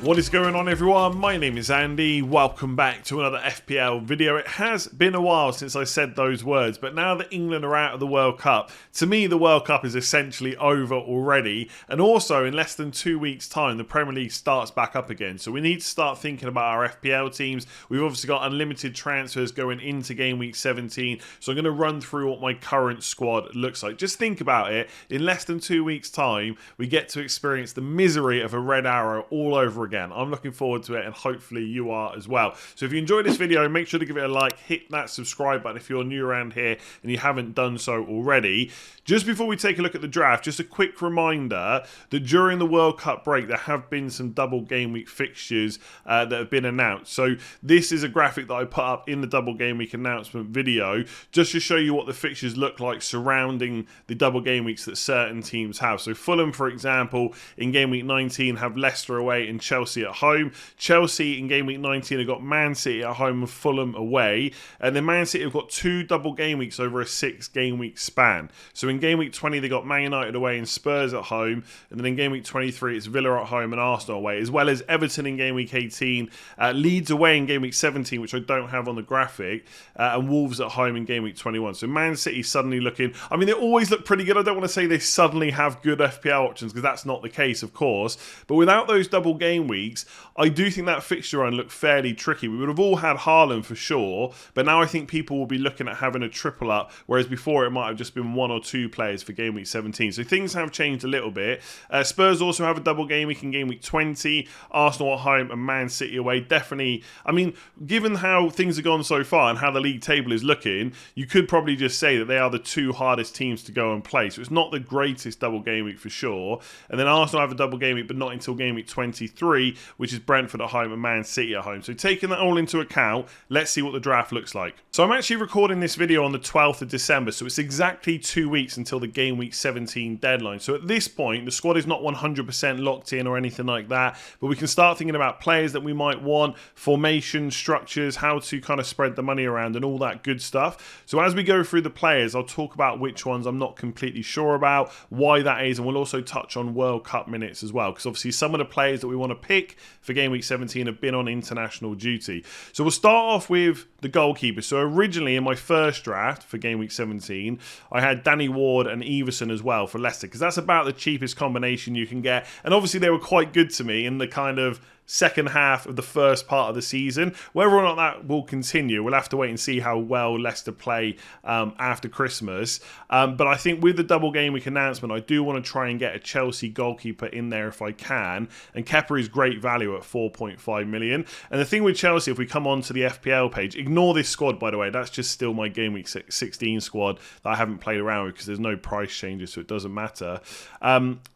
What is going on, everyone? My name is Andy. Welcome back to another FPL video. It has been a while since I said those words, but now that England are out of the World Cup, to me the World Cup is essentially over already. And also in less than 2 weeks' time, the Premier League starts back up again. So we need to start thinking about our FPL teams. We've obviously got unlimited transfers going into Game Week 17. So I'm going to run through what my current squad looks like. Just think about it. In less than 2 weeks' time, we get to experience the misery of a red arrow all over again. I'm looking forward to it, and hopefully you are as well. So if you enjoyed this video, make sure to give it a like, hit that subscribe button if you're new around here and you haven't done so already. Just before we take a look at the draft, just a quick reminder that during the World Cup break there have been some double game week fixtures that have been announced. So this is a graphic that I put up in the double game week announcement video just to show you what the fixtures look like surrounding the double game weeks that certain teams have. So Fulham, for example, in game week 19 have Leicester away and Chelsea at home. Chelsea in game week 19 have got Man City at home and Fulham away. And then Man City have got 2 double game weeks over a 6 game week span. So in game week 20 they got Man United away and Spurs at home. And then in game week 23 it's Villa at home and Arsenal away, as well as Everton in game week 18, Leeds away in game week 17, which I don't have on the graphic, and Wolves at home in game week 21. So Man City suddenly looking, I mean, they always look pretty good. I don't want to say they suddenly have good FPL options, because that's not the case, of course. But without those double game weeks, I do think that fixture run looked fairly tricky. We would have all had Haaland for sure, but now I think people will be looking at having a triple up, whereas before it might have just been 1 or 2 players for game week 17. So things have changed a little bit. Spurs also have a double game week in game week 20, Arsenal at home and Man City away. Definitely, I mean, given how things have gone so far and how the league table is looking, you could probably just say that they are the 2 hardest teams to go and play. So it's not the greatest double game week for sure. And then Arsenal have a double game week, but not until game week 23, which is Brentford at home and Man City at home. So taking that all into account, let's see what the draft looks like. So I'm actually recording this video on the 12th of December, so it's exactly 2 weeks until the Game Week 17 deadline. So at this point, the squad is not 100% locked in or anything like that, but we can start thinking about players that we might want, formation, structures, how to kind of spread the money around and all that good stuff. So as we go through the players, I'll talk about which ones I'm not completely sure about, why that is, and we'll also touch on World Cup minutes as well, because obviously some of the players that we want to pick for Game Week 17 have been on international duty. So we'll start off with the goalkeeper. So originally in my first draft for Game Week 17, I had Danny Ward and Everson as well for Leicester, because that's about the cheapest combination you can get. And obviously they were quite good to me in the kind of second half of the first part of the season. Whether or not that will continue, we'll have to wait and see how well Leicester play after Christmas. But I think with the double game week announcement, I do want to try and get a Chelsea goalkeeper in there if I can. And Kepa is great value at 4.5 million. And the thing with Chelsea, if we come on to the FPL page, ignore this squad, by the way. That's just still my game week 16 squad that I haven't played around with, because there's no price changes, so it doesn't matter.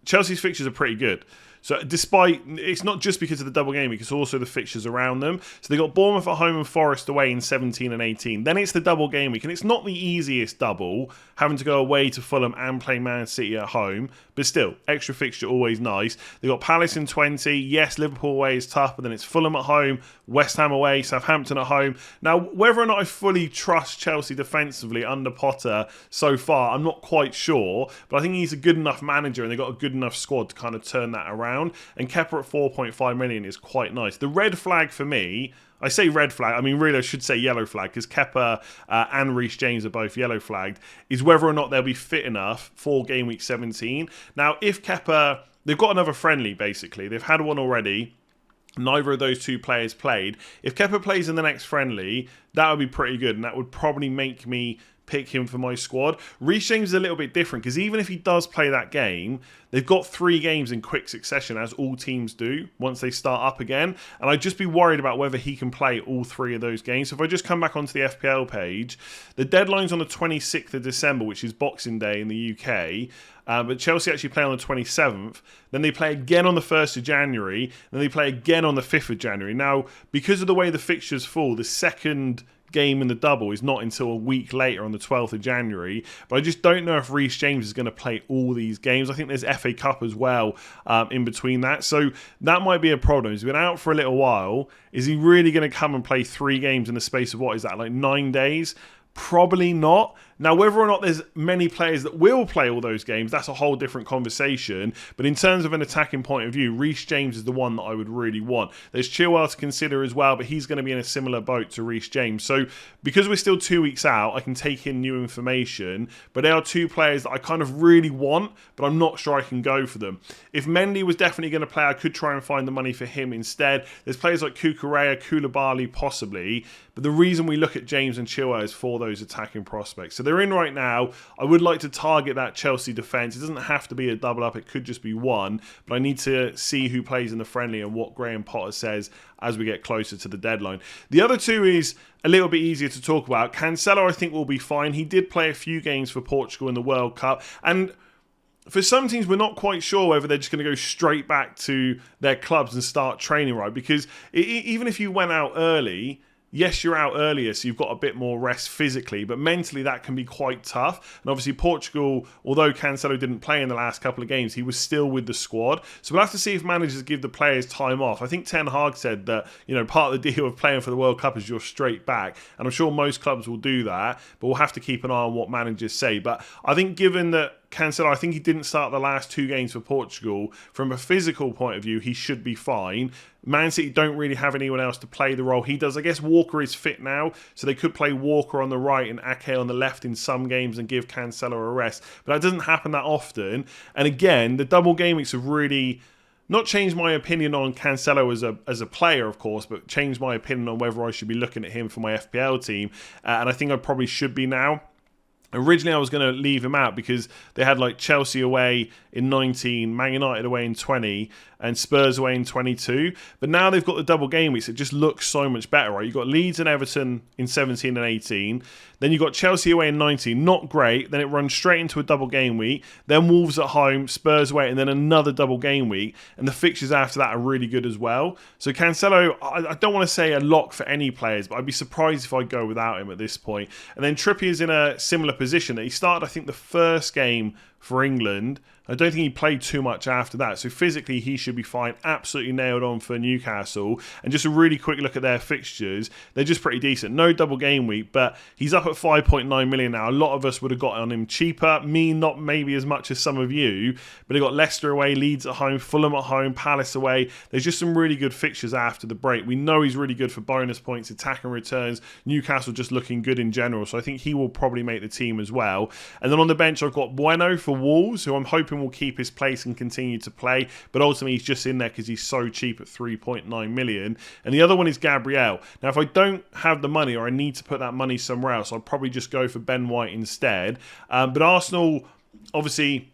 Chelsea's fixtures are pretty good. So despite, it's not just because of the double game week, it's also the fixtures around them. So they got Bournemouth at home and Forest away in 17 and 18. Then it's the double game week, and it's not the easiest double, having to go away to Fulham and play Man City at home. But still, extra fixture always nice. They got Palace in 20. Yes, Liverpool away is tough, but then it's Fulham at home, West Ham away, Southampton at home. Now, whether or not I fully trust Chelsea defensively under Potter so far, I'm not quite sure. But I think he's a good enough manager, and they've got a good enough squad to kind of turn that around. And Kepa at 4.5 million is quite nice. The red flag for me, I say red flag, I mean really I should say yellow flag, because Kepa and Reece James are both yellow flagged, is whether or not they'll be fit enough for Game Week 17. Now if Kepa, they've got another friendly basically, they've had one already. Neither of those 2 players played. If Kepa plays in the next friendly, that would be pretty good, and that would probably make me pick him for my squad. Reece James is a little bit different, because even if he does play that game, they've got 3 games in quick succession, as all teams do once they start up again. And I'd just be worried about whether he can play all 3 of those games. So if I just come back onto the FPL page, the deadline's on the 26th of December, which is Boxing Day in the UK. But Chelsea actually play on the 27th. Then they play again on the 1st of January. Then they play again on the 5th of January. Now, because of the way the fixtures fall, the second game in the double is not until a week later on the 12th of January. But I just don't know if Reece James is going to play all these games. I think there's FA Cup as well in between that. So that might be a problem. He's been out for a little while. Is he really going to come and play 3 games in the space of, what is that, like 9 days? Probably not. Now, whether or not there's many players that will play all those games, that's a whole different conversation. But in terms of an attacking point of view, Reece James is the one that I would really want. There's Chilwell to consider as well, but he's going to be in a similar boat to Reece James. So because we're still 2 weeks out, I can take in new information. But there are two players that I kind of really want, but I'm not sure I can go for them. If Mendy was definitely going to play, I could try and find the money for him instead. There's players like Kukurea, Koulibaly possibly. But the reason we look at James and Chilwell is for those attacking prospects. So they're in right now. I would like to target that Chelsea defence. It doesn't have to be a double up. It could just be one. But I need to see who plays in the friendly and what Graham Potter says as we get closer to the deadline. The other two is a little bit easier to talk about. Cancelo, I think, will be fine. He did play a few games for Portugal in the World Cup. And for some teams, we're not quite sure whether they're just going to go straight back to their clubs and start training right. Because even if you went out early, yes, you're out earlier, so you've got a bit more rest physically, but mentally that can be quite tough. And obviously Portugal, although Cancelo didn't play in the last couple of games, he was still with the squad. So we'll have to see if managers give the players time off. I think Ten Hag said that, part of the deal of playing for the World Cup is you're straight back. And I'm sure most clubs will do that, but we'll have to keep an eye on what managers say. But I think given that Cancelo, I think he didn't start the last two games for Portugal. From a physical point of view, he should be fine. Man City don't really have anyone else to play the role he does. I guess Walker is fit now, so they could play Walker on the right and Ake on the left in some games and give Cancelo a rest. But that doesn't happen that often. And again, the double game weeks have really not changed my opinion on Cancelo as a player, of course, but changed my opinion on whether I should be looking at him for my FPL team. And I think I probably should be now. Originally, I was going to leave him out because they had like Chelsea away in 19, Man United away in 20, and Spurs away in 22. But now they've got the double game weeks. It just looks so much better, right? You've got Leeds and Everton in 17 and 18. Then you've got Chelsea away in 19. Not great. Then it runs straight into a double game week. Then Wolves at home, Spurs away, and then another double game week. And the fixtures after that are really good as well. So Cancelo, I don't want to say a lock for any players, but I'd be surprised if I go without him at this point. And then Trippier's in a similar position. He started, I think, the first game for England. I don't think he played too much after that. So physically, he should be fine. Absolutely nailed on for Newcastle. And just a really quick look at their fixtures. They're just pretty decent. No double game week, but he's up at 5.9 million now. A lot of us would have got on him cheaper. Me, not maybe as much as some of you. But they got Leicester away, Leeds at home, Fulham at home, Palace away. There's just some really good fixtures after the break. We know he's really good for bonus points, attack and returns. Newcastle just looking good in general. So I think he will probably make the team as well. And then on the bench, I've got Bueno for Wolves, who I'm hoping will keep his place and continue to play, but ultimately he's just in there because he's so cheap at 3.9 million. And the other one is Gabriel. Now, if I don't have the money or I need to put that money somewhere else, I'll probably just go for Ben White instead. But Arsenal, obviously,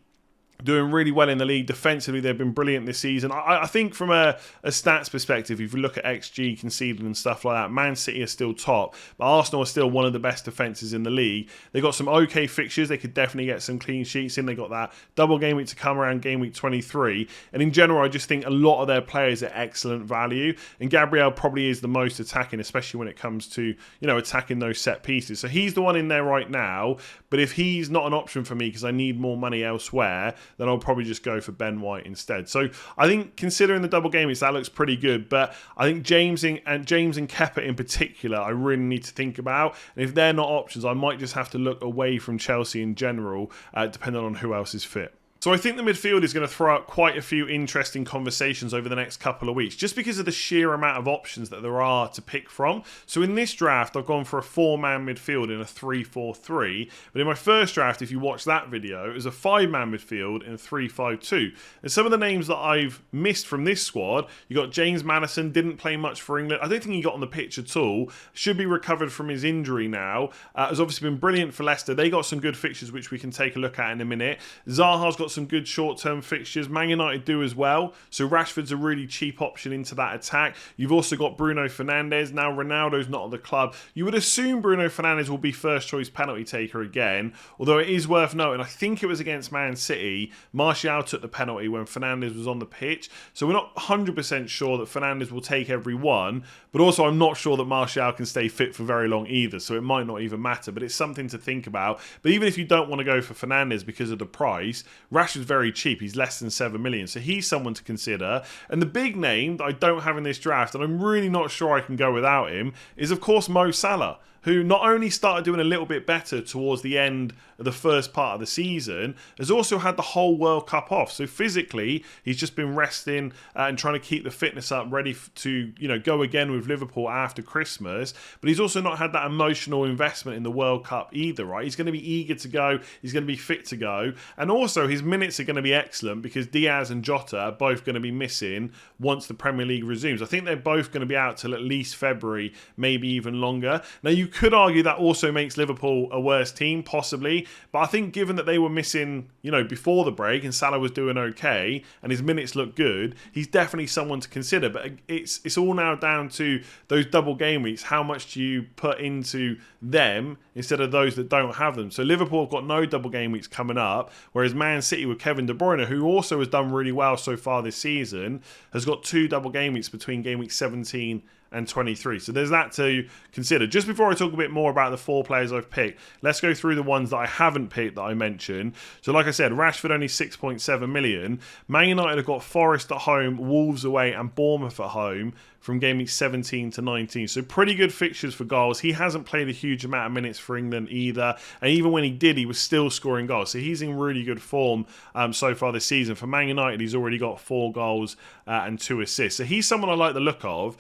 doing really well in the league. Defensively, they've been brilliant this season. I think from a stats perspective, if you look at XG conceded and stuff like that, Man City are still top, but Arsenal are still one of the best defences in the league. They've got some okay fixtures. They could definitely get some clean sheets in. They got that double game week to come around game week 23. And in general, I just think a lot of their players are excellent value. And Gabriel probably is the most attacking, especially when it comes to, attacking those set pieces. So he's the one in there right now. But if he's not an option for me because I need more money elsewhere, then I'll probably just go for Ben White instead. So I think considering the double game weeks, that looks pretty good. But I think James and Kepa in particular, I really need to think about. And if they're not options, I might just have to look away from Chelsea in general, depending on who else is fit. So I think the midfield is going to throw out quite a few interesting conversations over the next couple of weeks, just because of the sheer amount of options that there are to pick from. So in this draft, I've gone for a 4-man midfield in a 3-4-3. But in my first draft, if you watch that video, it was a 5-man midfield in a 3-5-2. And some of the names that I've missed from this squad, you got James Maddison, didn't play much for England. I don't think he got on the pitch at all. Should be recovered from his injury now. Has obviously been brilliant for Leicester. They got some good fixtures, which we can take a look at in a minute. Zaha's got some good short-term fixtures. Man United do as well. So Rashford's a really cheap option into that attack. You've also got Bruno Fernandes. Now Ronaldo's not at the club. You would assume Bruno Fernandes will be first choice penalty taker again. Although it is worth noting, I think it was against Man City, Martial took the penalty when Fernandes was on the pitch. So we're not 100% sure that Fernandes will take every one. But also I'm not sure that Martial can stay fit for very long either. So it might not even matter. But it's something to think about. But even if you don't want to go for Fernandes because of the price, Rashford's very cheap. He's less than 7 million. So he's someone to consider. And the big name that I don't have in this draft, and I'm really not sure I can go without him, is of course Mo Salah, who not only started doing a little bit better towards the end of the first part of the season, has also had the whole World Cup off. So physically, he's just been resting and trying to keep the fitness up, ready to go again with Liverpool after Christmas. But he's also not had that emotional investment in the World Cup either, right? He's going to be eager to go. He's going to be fit to go. And also, his minutes are going to be excellent because Diaz and Jota are both going to be missing once the Premier League resumes. I think they're both going to be out till at least February, maybe even longer. Now, you could argue that also makes Liverpool a worse team, possibly. But I think given that they were missing, before the break and Salah was doing okay and his minutes look good, he's definitely someone to consider. But it's all now down to those double game weeks. How much do you put into them instead of those that don't have them? So Liverpool have got no double game weeks coming up, whereas Man City with Kevin De Bruyne, who also has done really well so far this season, has got 2 double game weeks between game week 17 and 23. So there's that to consider. Just before I talk a bit more about the 4 players I've picked, let's go through the ones that I haven't picked that I mentioned. So like I said, Rashford only 6.7 million. Man United have got Forest at home, Wolves away and Bournemouth at home from game week 17 to 19. So pretty good fixtures for goals. He hasn't played a huge amount of minutes for England either. And even when he did, he was still scoring goals. So he's in really good form so far this season. For Man United, he's already got 4 goals and 2 assists. So he's someone I like the look of.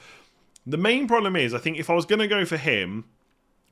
The main problem is, I think if I was going to go for him,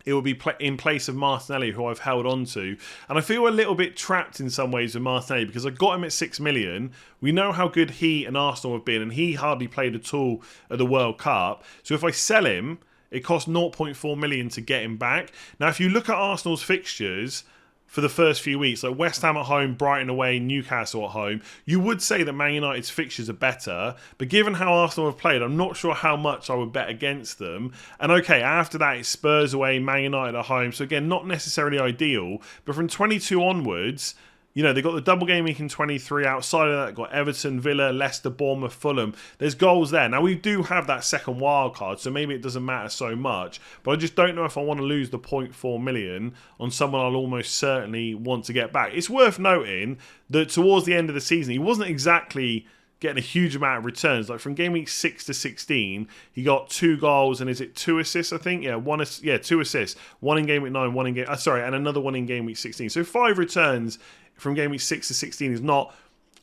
it would be in place of Martinelli, who I've held on to. And I feel a little bit trapped in some ways with Martinelli because I got him at 6 million. We know how good he and Arsenal have been, and he hardly played at all at the World Cup. So if I sell him, it costs 0.4 million to get him back. Now, if you look at Arsenal's fixtures for the first few weeks, like West Ham at home, Brighton away, Newcastle at home, you would say that Man United's fixtures are better, but given how Arsenal have played, I'm not sure how much I would bet against them. And okay, after that it's Spurs away, Man United at home, so again, not necessarily ideal, but from 22 onwards, they've got the double game week in 23. Outside of that, got Everton, Villa, Leicester, Bournemouth, Fulham. There's goals there. Now, we do have that second wild card, so maybe it doesn't matter so much. But I just don't know if I want to lose the 0.4 million on someone I'll almost certainly want to get back. It's worth noting that towards the end of the season, he wasn't exactly getting a huge amount of returns. Like from game week 6 to 16, he got 2 goals and 2 assists, I think? Yeah, 2 assists. 1 in game week 9, and another 1 in game week 16. So 5 returns from game week 6 to 16 is not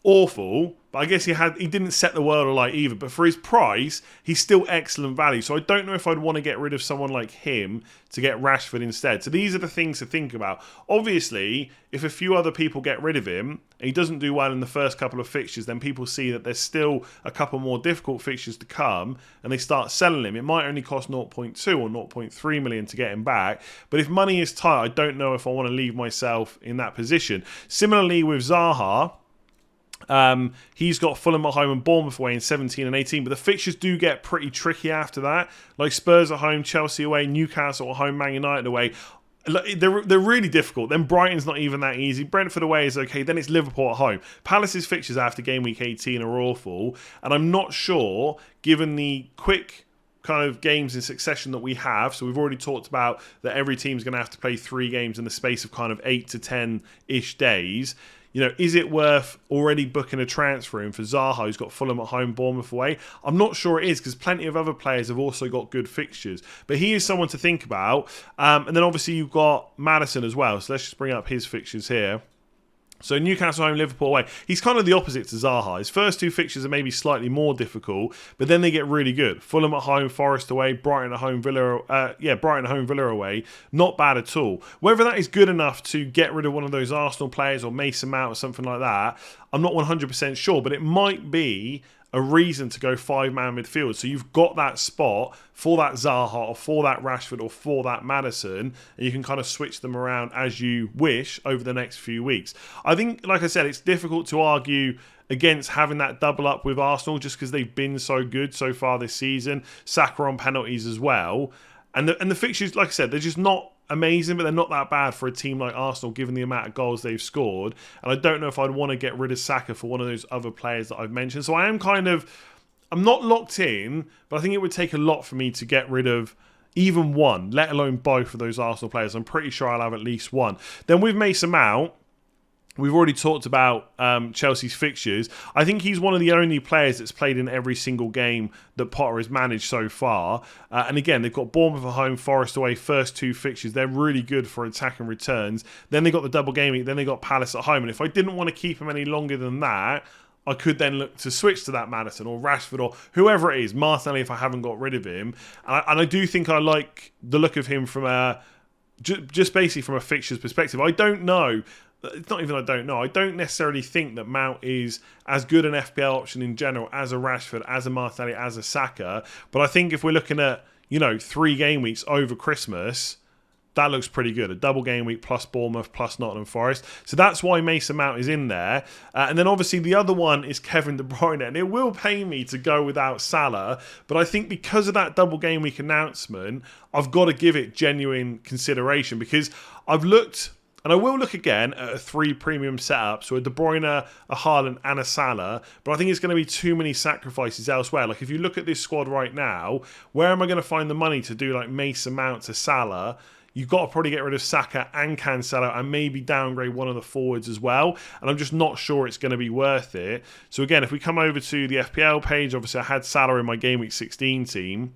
awful, but I guess he didn't set the world alight either. But for his price, he's still excellent value. So I don't know if I'd want to get rid of someone like him to get Rashford instead. So these are the things to think about. Obviously, if a few other people get rid of him and he doesn't do well in the first couple of fixtures, then people see that there's still a couple more difficult fixtures to come and they start selling him. It might only cost 0.2 or 0.3 million to get him back. But if money is tight, I don't know if I want to leave myself in that position. Similarly with Zaha, he's got Fulham at home and Bournemouth away in 17 and 18, but the fixtures do get pretty tricky after that, like Spurs at home, Chelsea away, Newcastle at home, Man United away. They're really difficult. Then Brighton's not even that easy. Brentford away is okay. Then it's Liverpool at home. Palace's fixtures after game week 18 are awful, and I'm not sure, given the quick kind of games in succession that we have, so we've already talked about that every team's going to have to play 3 games in the space of kind of 8 to 10-ish days. Is it worth already booking a transfer in for Zaha, who's got Fulham at home, Bournemouth away? I'm not sure it is, because plenty of other players have also got good fixtures. But he is someone to think about. And then obviously you've got Maddison as well. So let's just bring up his fixtures here. So Newcastle home, Liverpool away. He's kind of the opposite to Zaha. His first 2 fixtures are maybe slightly more difficult, but then they get really good. Fulham at home, Forest away, Brighton at home, Villa away. Not bad at all. Whether that is good enough to get rid of one of those Arsenal players or Mason Mount or something like that, I'm not 100% sure, but it might be a reason to go 5-man midfield. So you've got that spot for that Zaha or for that Rashford or for that Maddison, and you can kind of switch them around as you wish over the next few weeks. I think, like I said, it's difficult to argue against having that double up with Arsenal just because they've been so good so far this season. Saka on penalties as well. And the fixtures, like I said, they're just not amazing, but they're not that bad for a team like Arsenal given the amount of goals they've scored. And I don't know if I'd want to get rid of Saka for one of those other players that I've mentioned. So I'm not locked in, but I think it would take a lot for me to get rid of even one, let alone both of those Arsenal players. I'm pretty sure I'll have at least one. Then with Mason Mount, We've already talked about Chelsea's fixtures. I think he's one of the only players that's played in every single game that Potter has managed so far. And again, they've got Bournemouth at home, Forest away, first 2 fixtures. They're really good for attack and returns. Then they got the double game week. Then they got Palace at home. And if I didn't want to keep him any longer than that, I could then look to switch to that Maddison or Rashford or whoever it is, Martinelli if I haven't got rid of him. And I do think I like the look of him from just basically from a fixtures perspective. I don't know. It's not even I don't know. I don't necessarily think that Mount is as good an FPL option in general as a Rashford, as a Martinelli, as a Saka. But I think if we're looking at, 3 game weeks over Christmas, that looks pretty good. A double game week plus Bournemouth plus Nottingham Forest. So that's why Mason Mount is in there. And then obviously the other one is Kevin De Bruyne. And it will pain me to go without Salah. But I think because of that double game week announcement, I've got to give it genuine consideration. Because I've looked, and I will look again at a 3 premium setup. So a De Bruyne, a Haaland and a Salah. But I think it's going to be too many sacrifices elsewhere. Like if you look at this squad right now, where am I going to find the money to do like Mason Mount to Salah? You've got to probably get rid of Saka and Cancelo and maybe downgrade one of the forwards as well. And I'm just not sure it's going to be worth it. So again, if we come over to the FPL page, obviously I had Salah in my Game Week 16 team.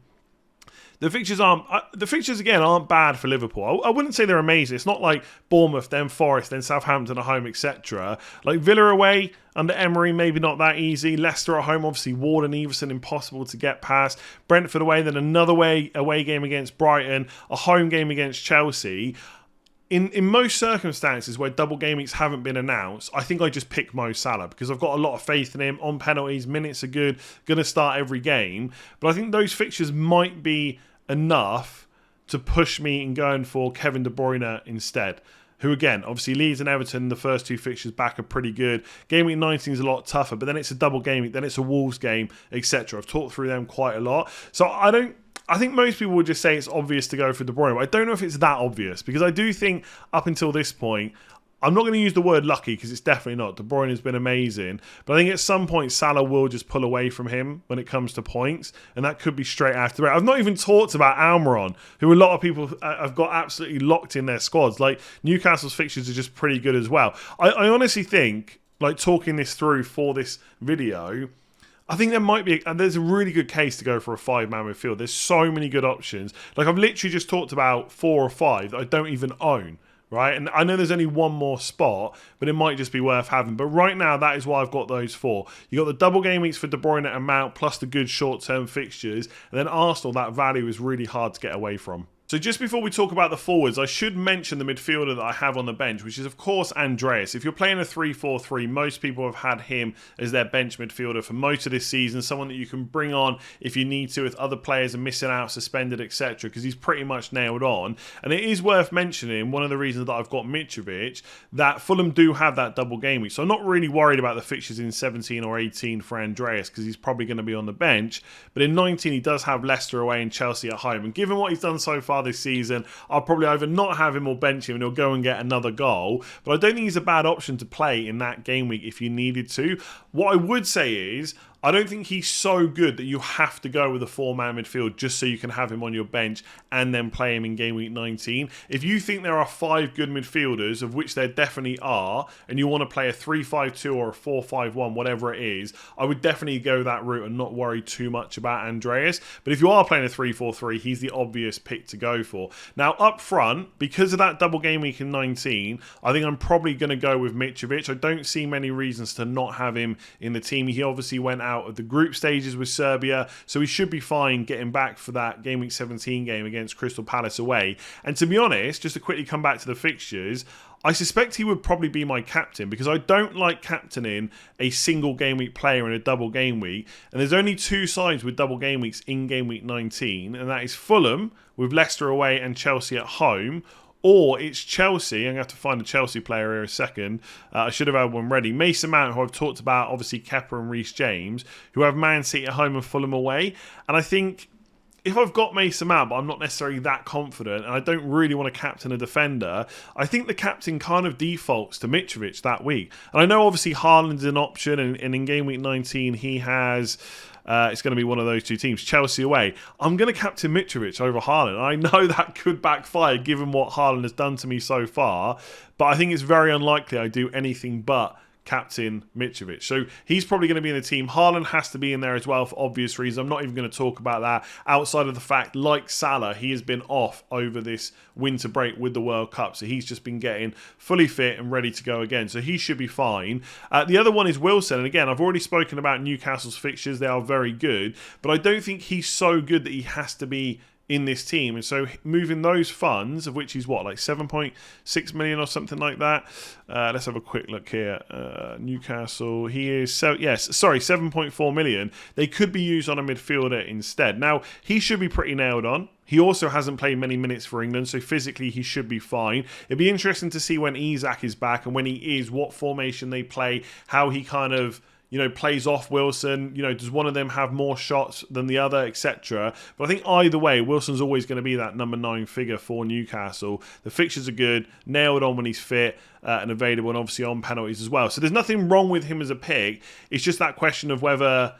The fixtures again aren't bad for Liverpool. I wouldn't say they're amazing. It's not like Bournemouth, then Forest, then Southampton at home, etc. Like Villa away under Emery, maybe not that easy. Leicester at home, obviously Ward and Everson, impossible to get past. Brentford away, then another away game against Brighton, a home game against Chelsea. In most circumstances where double game weeks haven't been announced, I think I just pick Mo Salah because I've got a lot of faith in him. On penalties, minutes are good, going to start every game. But I think those fixtures might be enough to push me in going for Kevin De Bruyne instead. Who again, obviously Leeds and Everton, the first 2 fixtures back are pretty good. Game week 19 is a lot tougher, but then it's a double game week, then it's a Wolves game, etc. I've talked through them quite a lot. So I think most people would just say it's obvious to go for De Bruyne, but I don't know if it's that obvious because I do think up until this point, I'm not going to use the word lucky because it's definitely not. De Bruyne has been amazing. But I think at some point Salah will just pull away from him when it comes to points. And that could be straight after it. I've not even talked about Almiron, who a lot of people have got absolutely locked in their squads. Like Newcastle's fixtures are just pretty good as well. I honestly think, like talking this through for this video, I think there's a really good case to go for a 5-man midfield. There's so many good options. Like I've literally just talked about 4 or 5 that I don't even own. Right, and I know there's only one more spot, but it might just be worth having. But right now, that is why I've got those 4. You got the double game weeks for De Bruyne and Mount, plus the good short-term fixtures, and then Arsenal. That value is really hard to get away from. So just before we talk about the forwards, I should mention the midfielder that I have on the bench, which is, of course, Andreas. If you're playing a 3-4-3, most people have had him as their bench midfielder for most of this season, someone that you can bring on if you need to, if other players are missing out, suspended, etc., because he's pretty much nailed on. And it is worth mentioning, one of the reasons that I've got Mitrovic, that Fulham do have that double game week. So I'm not really worried about the fixtures in 17 or 18 for Andreas, because he's probably going to be on the bench. But in 19, he does have Leicester away and Chelsea at home. And given what he's done so far this season, I'll probably either not have him or bench him and he'll go and get another goal. But I don't think he's a bad option to play in that game week if you needed to. What I would say is, I don't think he's so good that you have to go with a 4-man midfield just so you can have him on your bench and then play him in game week 19. If you think there are 5 good midfielders, of which there definitely are, and you want to play a 3-5-2 or a 4-5-1, whatever it is, I would definitely go that route and not worry too much about Andreas. But if you are playing a 3-4-3, he's the obvious pick to go for. Now, up front, because of that double game week in 19, I think I'm probably going to go with Mitrovic. I don't see many reasons to not have him in the team. He obviously went out of the group stages with Serbia, so he should be fine getting back for that Game Week 17 game against Crystal Palace away. And to be honest, just to quickly come back to the fixtures, I suspect he would probably be my captain because I don't like captaining a single game week player in a double game week. And there's only 2 sides with double game weeks in game week 19, and that is Fulham with Leicester away and Chelsea at home. Or it's Chelsea. I'm going to have to find a Chelsea player here in a second. I should have had one ready. Mason Mount, who I've talked about, obviously Kepa and Reece James, who have Man City at home and Fulham away. And I think if I've got Mason Mount, but I'm not necessarily that confident, and I don't really want to captain a defender, I think the captain kind of defaults to Mitrovic that week. And I know obviously Haaland's an option, and in Game Week 19 he has... it's going to be one of those two teams, Chelsea away. I'm going to captain Mitrovic over Haaland. I know that could backfire given what Haaland has done to me so far, but I think it's very unlikely I do anything but captain Mitrovic. So he's probably going to be in the team. Haaland has to be in there as well for obvious reasons. I'm not even going to talk about that outside of the fact, like Salah, he has been off over this winter break with the World Cup. So he's just been getting fully fit and ready to go again. So he should be fine. The other one is Wilson. And again, I've already spoken about Newcastle's fixtures. They are very good. But I don't think he's so good that he has to be in this team, and so moving those funds, of which he's what, like 7.6 million or something like that. Let's have a quick look here. Newcastle, he is 7.4 million. They could be used on a midfielder instead. Now he should be pretty nailed on. He also hasn't played many minutes for England, so physically he should be fine. It'd be interesting to see when Isak is back, and when he is, what formation they play, how he kind of, you know, plays off Wilson. You know, does one of them have more shots than the other, etc. But I think either way, Wilson's always going to be that number 9 figure for Newcastle. The fixtures are good, nailed on when he's fit and available, and obviously on penalties as well. So there's nothing wrong with him as a pick. It's just that question of whether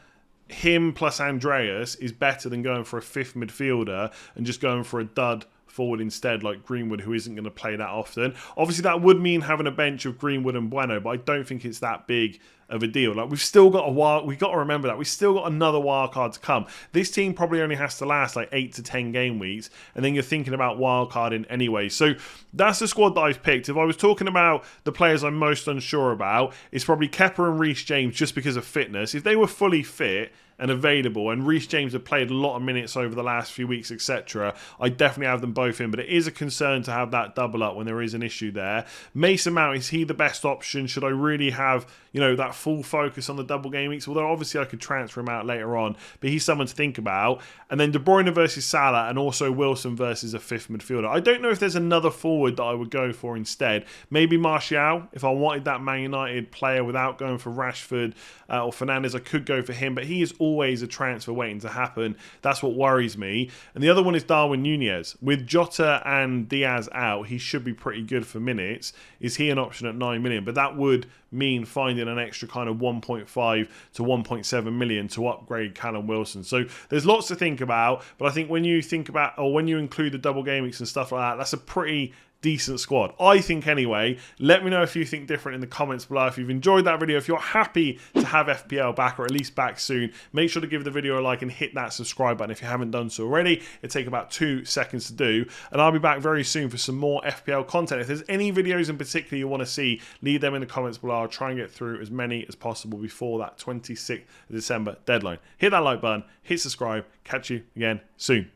him plus Andreas is better than going for a 5th midfielder and just going for a dud forward instead, like Greenwood, who isn't going to play that often. Obviously, that would mean having a bench of Greenwood and Bueno, but I don't think it's that big of a deal. Like, we've still got a while. We've got to remember that we've still got another wild card to come. This team probably only has to last like 8 to 10 game weeks, and then you're thinking about wild carding anyway. So that's the squad that I've picked. If I was talking about the players I'm most unsure about, it's probably Kepa and Reece James, just because of fitness. If they were fully fit and available, and Reece James have played a lot of minutes over the last few weeks, etc., I definitely have them both in, but it is a concern to have that double up when there is an issue there. Mason Mount, is he the best option? Should I really have, you know, that full focus on the double game weeks? Although obviously I could transfer him out later on, but he's someone to think about. And then De Bruyne versus Salah, and also Wilson versus a 5th midfielder. I don't know if there's another forward that I would go for instead. Maybe Martial. If I wanted that Man United player without going for Rashford or Fernandes, I could go for him, but he is always a transfer waiting to happen. That's what worries me. And the other one is Darwin Nunez. With Jota and Diaz out, he should be pretty good for minutes. Is he an option at 9 million? But that would mean finding an extra kind of 1.5 to 1.7 million to upgrade Callum Wilson. So there's lots to think about, but I think when you think about, or when you include the double game weeks and stuff like that, that's a pretty decent squad, I think anyway. Let me know if you think different in the comments below. If you've enjoyed that video, if you're happy to have FPL back, or at least back soon, make sure to give the video a like and hit that subscribe button if you haven't done so already. It'll take about 2 seconds to do, and I'll be back very soon for some more FPL content. If there's any videos in particular you want to see, leave them in the comments below. I'll try and get through as many as possible before that 26th of December deadline. Hit that like button, hit subscribe. Catch you again soon.